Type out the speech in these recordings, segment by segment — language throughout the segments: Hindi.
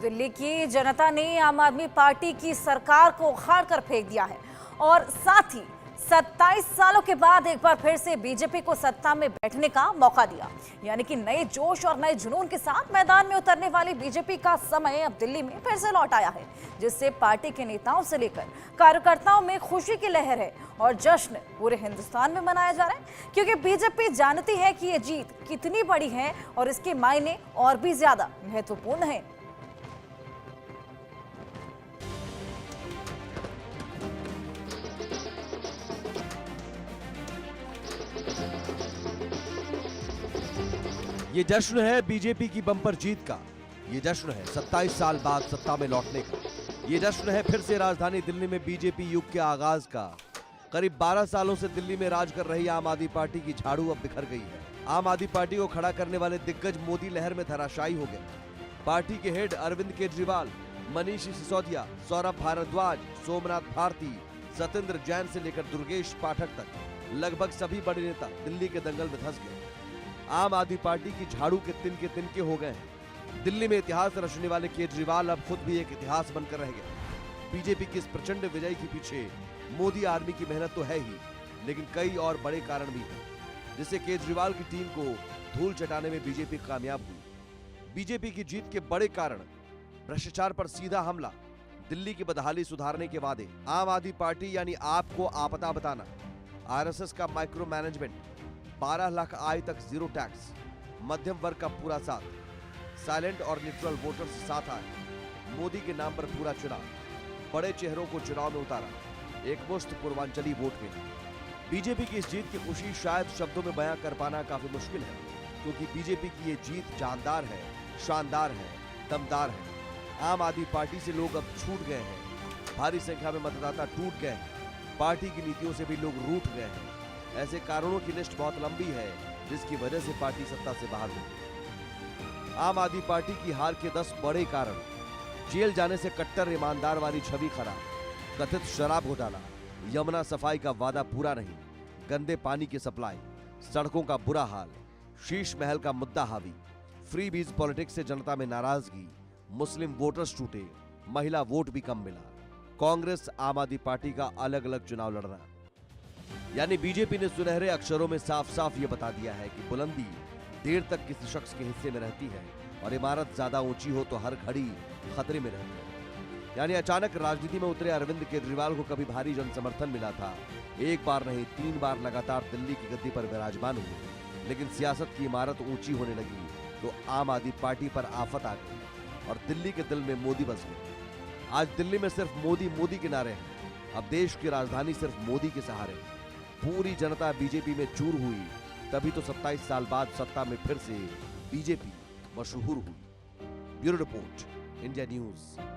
दिल्ली की जनता ने आम आदमी पार्टी की सरकार को उखाड़ कर फेंक दिया है और साथ ही 27 सालों के बाद एक बार फिर से बीजेपी को सत्ता में बैठने का मौका दिया। यानी कि नए जोश और नए जुनून के साथ मैदान में उतरने वाली बीजेपी का समय अब दिल्ली में फिर से लौट आया है, जिससे पार्टी के नेताओं से लेकर कार्यकर्ताओं में खुशी की लहर है और जश्न पूरे हिंदुस्तान में मनाया जा रहा है, क्योंकि बीजेपी जानती है कि ये जीत कितनी बड़ी है और इसके मायने और भी ज्यादा महत्वपूर्ण है। ये जश्न है बीजेपी की बम्पर जीत का। ये जश्न है 27 साल बाद सत्ता में लौटने का। ये जश्न है फिर से राजधानी दिल्ली में बीजेपी युग के आगाज का। करीब 12 सालों से दिल्ली में राज कर रही आम आदमी पार्टी की झाड़ू अब बिखर गई है। आम आदमी पार्टी को खड़ा करने वाले दिग्गज मोदी लहर में धराशायी हो गए। पार्टी के हेड अरविंद केजरीवाल, मनीष सिसोदिया, सौरभ भारद्वाज, सोमनाथ भारती, सत्येंद्र जैन से लेकर दुर्गेश पाठक तक लगभग सभी बड़े नेता दिल्ली के दंगल में धंस गए। आम आदमी पार्टी की झाड़ू के तिनके हो गए हैं। दिल्ली में इतिहास रचने वाले केजरीवाल अब खुद भी एक इतिहास बनकर रह गए। बीजेपी की इस प्रचंड विजय के पीछे मोदी आर्मी की मेहनत तो है ही, लेकिन कई और बड़े कारण भी हैं, जिससे केजरीवाल की टीम को धूल चटाने में बीजेपी कामयाब हुई। बीजेपी की जीत के बड़े कारण भ्रष्टाचार पर सीधा हमला, दिल्ली की बदहाली सुधारने के वादे, आम आदमी पार्टी यानी आपको आपदा बताना, आरएसएस का माइक्रो मैनेजमेंट, 12 लाख आय तक जीरो टैक्स, मध्यम वर्ग का पूरा साथ, साइलेंट और न्यूट्रल वोटर्स साथ आए, मोदी के नाम पर पूरा चुनाव, बड़े चेहरों को चुनाव में उतारा, एक मुश्त पूर्वांचली वोट में। बीजेपी की इस जीत की खुशी शायद शब्दों में बयां कर पाना काफी मुश्किल है, क्योंकि बीजेपी की ये जीत जानदार है, शानदार है, दमदार है। आम आदमी पार्टी से लोग अब छूट गए हैं, भारी संख्या में मतदाता टूट गए हैं, पार्टी की नीतियों से भी लोग रूठ गए हैं। ऐसे कारणों की लिस्ट बहुत लंबी है, जिसकी वजह से पार्टी सत्ता से बाहर हुई। आम आदमी पार्टी की हार के 10 बड़े कारण: जेल जाने से कट्टर ईमानदार वाली छवि खराब, कथित शराब घोटाला, यमुना सफाई का वादा पूरा नहीं, गंदे पानी की सप्लाई, सड़कों का बुरा हाल, शीश महल का मुद्दा हावी, फ्री बीज पॉलिटिक्स से जनता में नाराजगी, मुस्लिम वोटर्स टूटे, महिला वोट भी कम मिला, कांग्रेस आम आदमी पार्टी का अलग अलग चुनाव लड़ना। यानी बीजेपी ने सुनहरे अक्षरों में साफ साफ ये बता दिया है कि बुलंदी देर तक किसी शख्स के हिस्से में रहती है और इमारत ज्यादा ऊंची हो तो हर घड़ी खतरे में रहती है। यानी अचानक राजनीति में उतरे अरविंद केजरीवाल को कभी भारी जन समर्थन मिला था, एक बार नहीं 3 बार लगातार दिल्ली की गद्दी पर विराजमान हुए, लेकिन सियासत की इमारत ऊंची होने लगी तो आम आदमी पार्टी पर आफत आ गई और दिल्ली के दिल में मोदी बस गए। आज दिल्ली में सिर्फ मोदी मोदी के नारे हैं। अब देश की राजधानी सिर्फ मोदी के सहारे, पूरी जनता बीजेपी में चूर हुई, तभी तो 27 साल बाद सत्ता में फिर से बीजेपी मशहूर हुई। Bureau report, India news.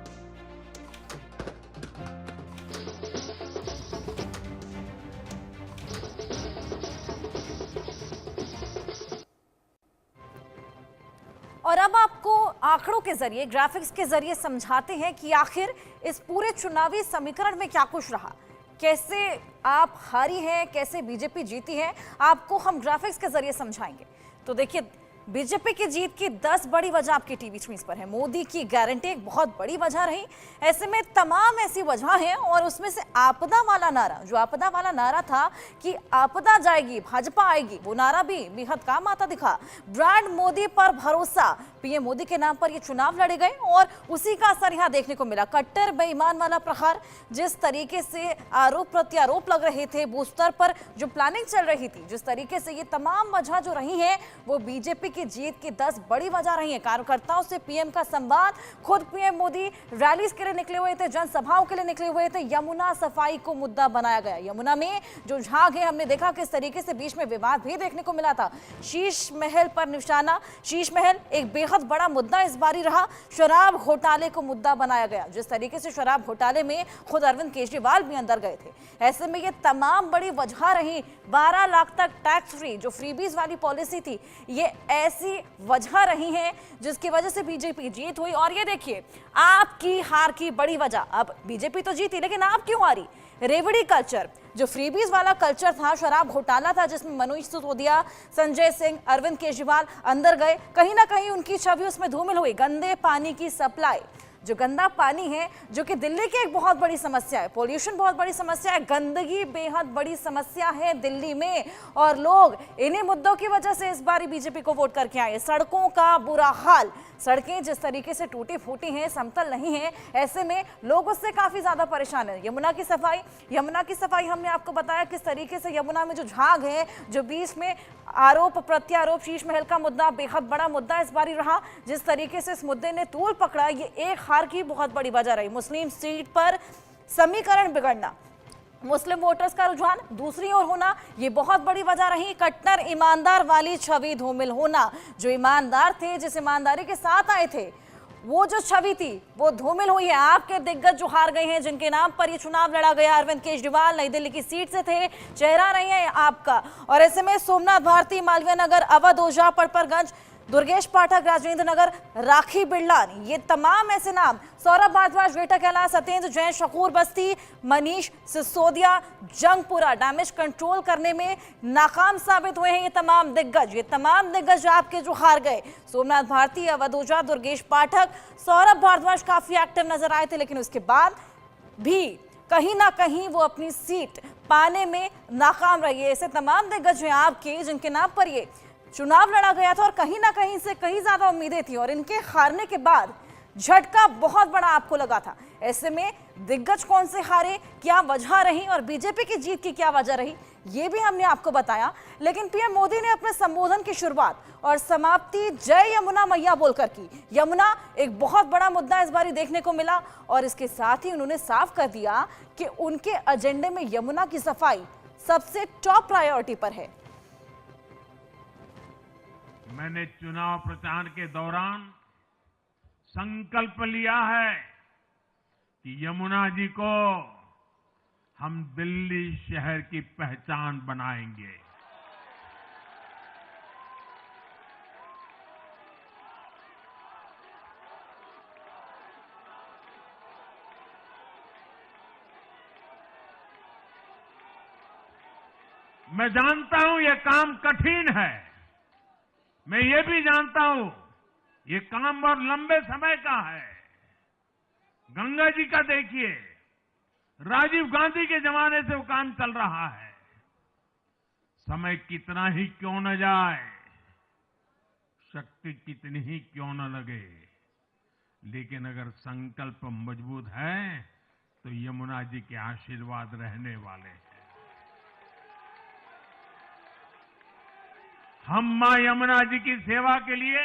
और अब आपको आंकड़ों के जरिए, ग्राफिक्स के जरिए समझाते हैं कि आखिर इस पूरे चुनावी समीकरण में क्या कुछ रहा, कैसे आप हारी हैं, कैसे बीजेपी जीती है, आपको हम ग्राफिक्स के जरिए समझाएंगे। तो देखिए, बीजेपी की जीत की 10 बड़ी वजह आपकी टीवी स्क्रीन पर है। मोदी की गारंटी एक बहुत बड़ी वजह रही। ऐसे में तमाम ऐसी वजह हैं और उसमें से आपदा वाला नारा, जो आपदा वाला नारा था कि आपदा जाएगी भाजपा आएगी, वो नारा भी बेहद काम आता दिखा। ब्रांड मोदी पर भरोसा, पीएम मोदी के नाम पर ये चुनाव लड़े गए और उसी का असर यहाँ देखने को मिला। कट्टर बेईमान वाला प्रहार, जिस तरीके से आरोप प्रत्यारोप लग रहे थे, बूथ स्तर पर जो प्लानिंग चल रही थी, जिस तरीके से ये तमाम वजह जो रही है वो बीजेपी की जीत की 10 बड़ी वजह रही है। कार्यकर्ताओं से पीएम का संवाद, खुद पीएम मोदी रैलीज के लिए निकले हुए थे, जनसभाओं के लिए निकले हुए थे। यमुना सफाई को मुद्दा बनाया गया। यमुना में जो झाग है, हमने देखा किस तरीके से बीच में विवाद भी देखने को मिला था। शीश महल पर निशाना, शीश महल एक बेहद बड़ा मुद्दा इस बारी रहा। शराब घोटाले को मुद्दा बनाया गया, जिस तरीके से शराब घोटाले में खुद अरविंद केजरीवाल भी अंदर गए थे। ऐसे में ये तमाम बड़ी वजह रही। 12 लाख तक टैक्स फ्री जो फ्रीबीज वाली पॉलिसी थी, ये ऐसी वजह रही है जिसकी वजह से बीजेपी जीत हुई। और ये देखिए, आपकी हार की बड़ी वजह, अब बीजेपी तो जीती लेकिन आप क्यों हारी? रेवड़ी कल्चर, जो फ्रीबीज वाला कल्चर था, शराब घोटाला था जिसमें मनीष सिसोदिया, संजय सिंह, अरविंद केजरीवाल अंदर गए, कहीं ना कहीं उनकी छवि उसमें धूमिल हुई। गंदे पानी की सप्लाई, जो गंदा पानी है, जो कि दिल्ली की एक बहुत बड़ी समस्या है, पोल्यूशन बहुत बड़ी समस्या है, गंदगी बेहद बड़ी समस्या है दिल्ली में, और लोग इन्हीं मुद्दों की वजह से इस बारी बीजेपी को वोट करके आए। सड़कों का बुरा हाल, सड़कें जिस तरीके से टूटी फूटी हैं, समतल नहीं है, ऐसे में लोग उससे काफी ज्यादा परेशान है। यमुना की सफाई हमने आपको बताया किस तरीके से यमुना में जो झाग है, जो बीच में आरोप प्रत्यारोप, शीश महल का मुद्दा बेहद बड़ा मुद्दा इस बारी रहा। जिस तरीके से इस मुद्दे ने तूल पकड़ा, ये एक हार की बहुत बड़ी वजह रही। मुस्लिम सीट पर समीकरण बिगड़ना, मुस्लिम वोटर्स का रुझान दूसरी ओर होना, ये बहुत बड़ी वजह रही। कट्टर ईमानदार वाली छवि धूमिल होना, जो ईमानदार थे, जिस ईमानदारी के साथ आए थे, वो जो छवि थी वो धूमिल हुई है। आपके दिग्गज जो हार गए हैं, जिनके नाम पर ये चुनाव लड़ा गया, अरविंद केजरीवाल नई दिल्ली की सीट से थे, चेहरा नहीं है आपका। और ऐसे में सोमनाथ भारती, मालवीय नगर, अवध ओझा, पड़परगंज, दुर्गेश पाठक, राजेंद्र नगर, राखी बिरला, ये तमाम ऐसे नाम, सौरभ भारद्वाज, वेटा कैलाश, सत्येंद्र जैन, शकूर बस्ती, मनीष सिसोदिया, जंगपुरा, डैमेज कंट्रोल करने में नाकाम साबित हुए हैं। ये तमाम दिग्गज आपके जो हार गए, सोमनाथ भारती, अवध ओझा, दुर्गेश पाठक, सौरभ भारद्वाज काफी एक्टिव नजर आए थे, लेकिन उसके बाद भी कहीं ना कहीं वो अपनी सीट पाने में नाकाम रही है। ऐसे तमाम दिग्गज हैं आपके, जिनके नाम पर ये चुनाव लड़ा गया था और कहीं ना कहीं से कहीं ज्यादा उम्मीदें थी, और इनके हारने के बाद झटका बहुत बड़ा आपको लगा था। ऐसे में दिग्गज कौन से हारे, क्या वजह रही, और बीजेपी की जीत की क्या वजह रही, ये भी हमने आपको बताया। लेकिन पीएम मोदी ने अपने संबोधन की शुरुआत और समाप्ति जय यमुना मैया बोलकर की। यमुना एक बहुत बड़ा मुद्दा इस बारी देखने को मिला, और इसके साथ ही उन्होंने साफ कर दिया कि उनके एजेंडे में यमुना की सफाई सबसे टॉप प्रायोरिटी पर है। मैंने चुनाव प्रचार के दौरान संकल्प लिया है कि यमुना जी को हम दिल्ली शहर की पहचान बनाएंगे। मैं जानता हूं यह काम कठिन है, मैं ये भी जानता हूं ये काम बहुत लंबे समय का है। गंगा जी का देखिए, राजीव गांधी के जमाने से वो काम चल रहा है। समय कितना ही क्यों न जाए, शक्ति कितनी ही क्यों न लगे, लेकिन अगर संकल्प मजबूत है तो यमुना जी के आशीर्वाद रहने वाले हैं। हम मां यमुना जी की सेवा के लिए